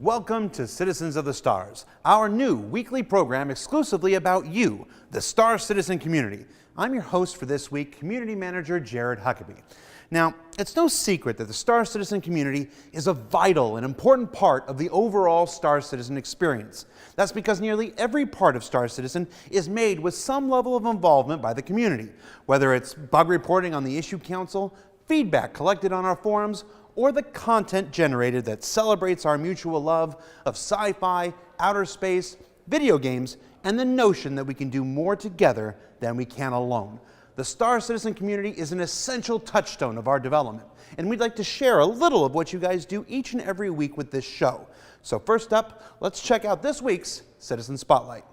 Welcome to Citizens of the Stars, our new weekly program exclusively about you, the Star Citizen community. I'm your host for this week, Community Manager Jared Huckabee. Now, it's no secret that the Star Citizen community is a vital and important part of the overall Star Citizen experience. That's because nearly every part of Star Citizen is made with some level of involvement by the community, whether it's bug reporting on the Issue Council, feedback collected on our forums, or the content generated that celebrates our mutual love of sci-fi, outer space, video games, and the notion that we can do more together than we can alone. The Star Citizen community is an essential touchstone of our development, and we'd like to share a little of what you guys do each and every week with this show. So first up, let's check out this week's Citizen Spotlight.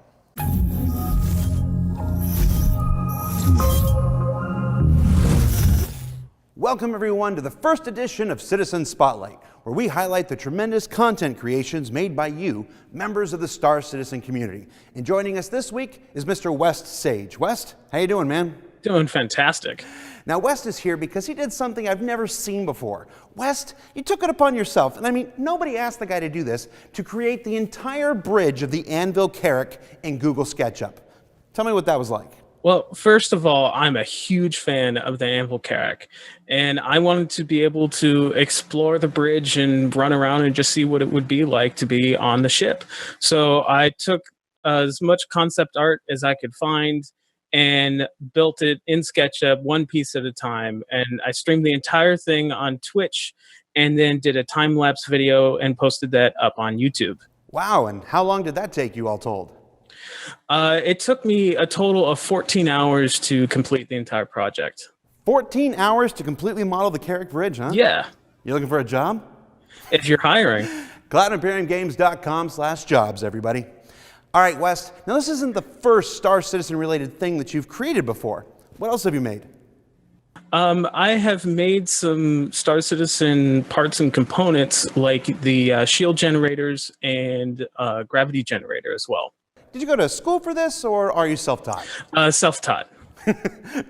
Welcome everyone to the first edition of Citizen Spotlight, where we highlight the tremendous content creations made by you, members of the Star Citizen community. And joining us this week is Mr. West Sage. West, how you doing, man? Doing fantastic. Now, West is here because he did something I've never seen before. West, you took it upon yourself, and I mean, nobody asked the guy to do this, to create the entire bridge of the Anvil Carrack in Google SketchUp. Tell me what that was like. Well, first of all, I'm a huge fan of the Anvil Carrack, and I wanted to be able to explore the bridge and run around and just see what it would be like to be on the ship. So I took as much concept art as I could find and built it in SketchUp one piece at a time. And I streamed the entire thing on Twitch and then did a time-lapse video and posted that up on YouTube. Wow, and how long did that take you all told? It took me a total of 14 hours to complete the entire project. 14 hours to completely model the Carrack Bridge, huh? Yeah. You looking for a job? If you're hiring. CloudImperiumGames.com/jobs, everybody. All right, West, now this isn't the first Star Citizen related thing that you've created before. What else have you made? I have made some Star Citizen parts and components like the shield generators and gravity generator as well. Did you go to school for this, or are you self-taught? Self-taught.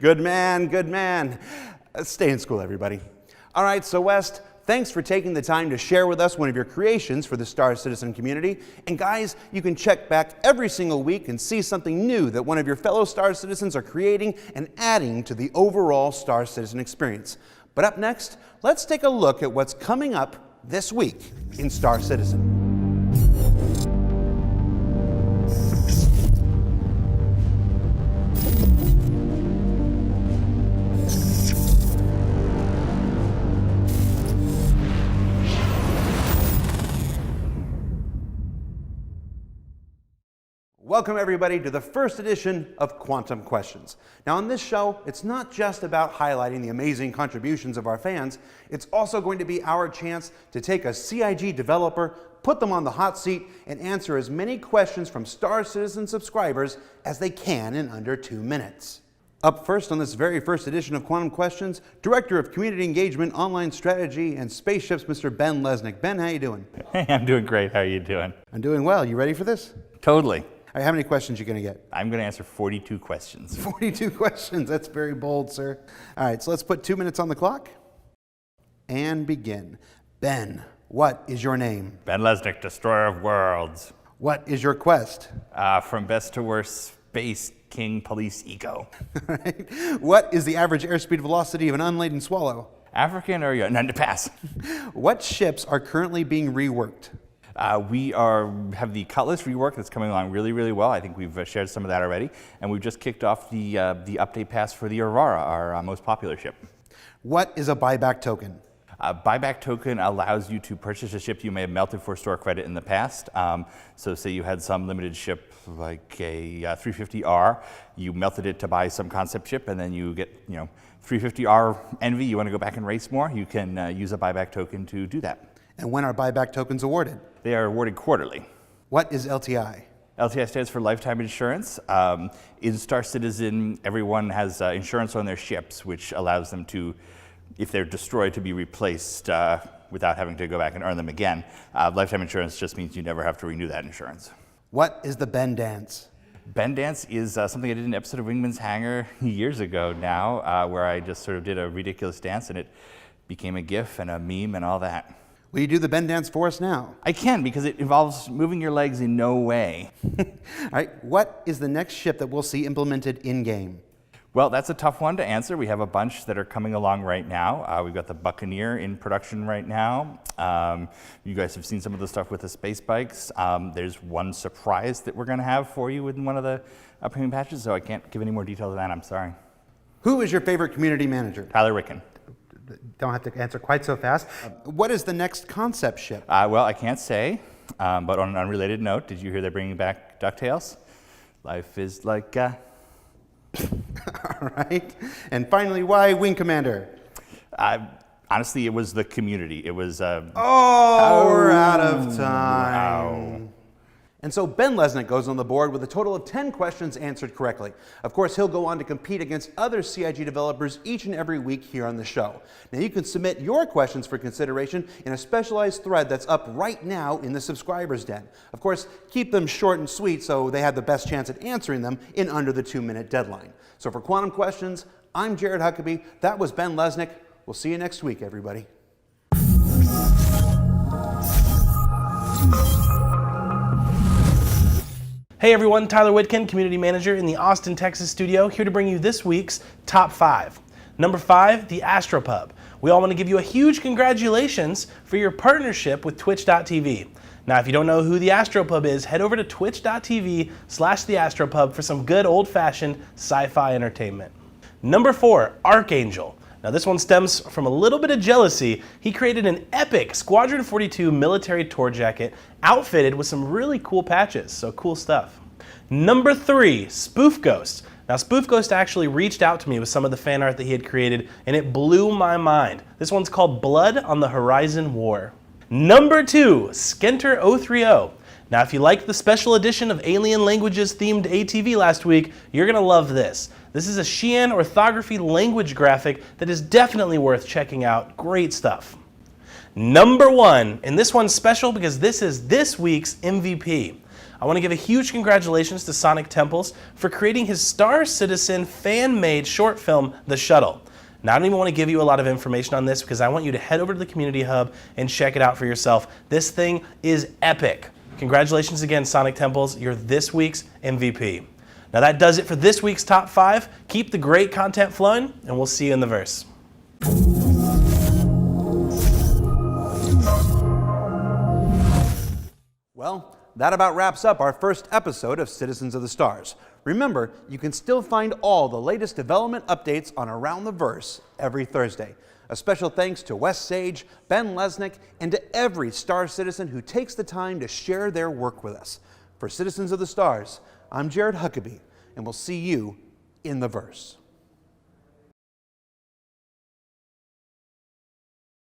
Good man, good man. Stay in school, everybody. All right, so West, thanks for taking the time to share with us one of your creations for the Star Citizen community. And guys, you can check back every single week and see something new that one of your fellow Star Citizens are creating and adding to the overall Star Citizen experience. But up next, let's take a look at what's coming up this week in Star Citizen. Welcome everybody to the first edition of Quantum Questions. Now on this show, it's not just about highlighting the amazing contributions of our fans, it's also going to be our chance to take a CIG developer, put them on the hot seat, and answer as many questions from Star Citizen subscribers as they can in under 2 minutes. Up first on this very first edition of Quantum Questions, Director of Community Engagement, Online Strategy, and Spaceships, Mr. Ben Lesnick. Ben, how you doing? Hey, I'm doing great. How are you doing? I'm doing well. You ready for this? Totally. All right, how many questions are you going to get? I'm going to answer 42 questions. 42 questions. That's very bold, sir. All right, so let's put 2 minutes on the clock and begin. Ben, what is your name? Ben Lesnick, Destroyer of Worlds. What is your quest? From best to worst, Space King Police Eco. All right. What is the average airspeed velocity of an unladen swallow? African or none to pass. What ships are currently being reworked? We have the Cutlass rework that's coming along really, really well. I think we've shared some of that already. And we've just kicked off the update pass for the Aurora, our most popular ship. What is a buyback token? A buyback token allows you to purchase a ship you may have melted for store credit in the past. So say you had some limited ship like a 350R, you melted it to buy some concept ship, and then you get 350R Envy, you want to go back and race more, you can use a buyback token to do that. And when are buyback tokens awarded? They are awarded quarterly. What is LTI? LTI stands for lifetime insurance. In Star Citizen, everyone has insurance on their ships, which allows them to, if they're destroyed, to be replaced without having to go back and earn them again. Lifetime insurance just means you never have to renew that insurance. What is the Ben Dance? Ben Dance is something I did in an episode of Wingman's Hangar years ago now, where I just sort of did a ridiculous dance and it became a GIF and a meme and all that. Will you do the Ben dance for us now? I can, because it involves moving your legs in no way. All right, what is the next ship that we'll see implemented in-game? Well, that's a tough one to answer. We have a bunch that are coming along right now. We've got the Buccaneer in production right now. You guys have seen some of the stuff with the space bikes. There's one surprise that we're going to have for you in one of the upcoming patches, so I can't give any more detail than that. I'm sorry. Who is your favorite community manager? Tyler Ricken. Don't have to answer quite so fast. What is the next concept ship? Well, I can't say, but on an unrelated note, did you hear they're bringing back DuckTales? Life is like All right. And finally, why Wing Commander? Honestly, it was the community. It was... We're out of time. And so Ben Lesnick goes on the board with a total of 10 questions answered correctly. Of course, he'll go on to compete against other CIG developers each and every week here on the show. Now, you can submit your questions for consideration in a specialized thread that's up right now in the subscribers den. Of course, keep them short and sweet so they have the best chance at answering them in under the 2-minute deadline. So for Quantum Questions, I'm Jared Huckabee. That was Ben Lesnick. We'll see you next week, everybody. Hey everyone, Tyler Whitkin, Community Manager in the Austin, Texas studio, here to bring you this week's Top 5. Number 5, the Astropub. We all want to give you a huge congratulations for your partnership with Twitch.tv. Now, if you don't know who the Astropub is, head over to twitch.tv/theastropub for some good old-fashioned sci-fi entertainment. Number 4, Archangel. Now this one stems from a little bit of jealousy. He created an epic Squadron 42 military tour jacket outfitted with some really cool patches, so cool stuff. Number 3, Spoof Ghost. Now Spoof Ghost actually reached out to me with some of the fan art that he had created, and it blew my mind. This one's called Blood on the Horizon War. Number 2, Skenter 030. Now if you liked the special edition of Alien Languages themed ATV last week, you're gonna love this. This is a Xi'an orthography language graphic that is definitely worth checking out. Great stuff. Number 1, and this one's special because this is this week's MVP. I want to give a huge congratulations to Sonic Temples for creating his Star Citizen fan-made short film, The Shuttle. Now, I don't even want to give you a lot of information on this because I want you to head over to the Community Hub and check it out for yourself. This thing is epic. Congratulations again, Sonic Temples. You're this week's MVP. Now that does it for this week's Top 5. Keep the great content flowing, and we'll see you in the verse. Well, that about wraps up our first episode of Citizens of the Stars. Remember, you can still find all the latest development updates on Around the Verse every Thursday. A special thanks to Wes Sage, Ben Lesnick, and to every Star Citizen who takes the time to share their work with us. For Citizens of the Stars, I'm Jared Huckabee, and we'll see you in the verse.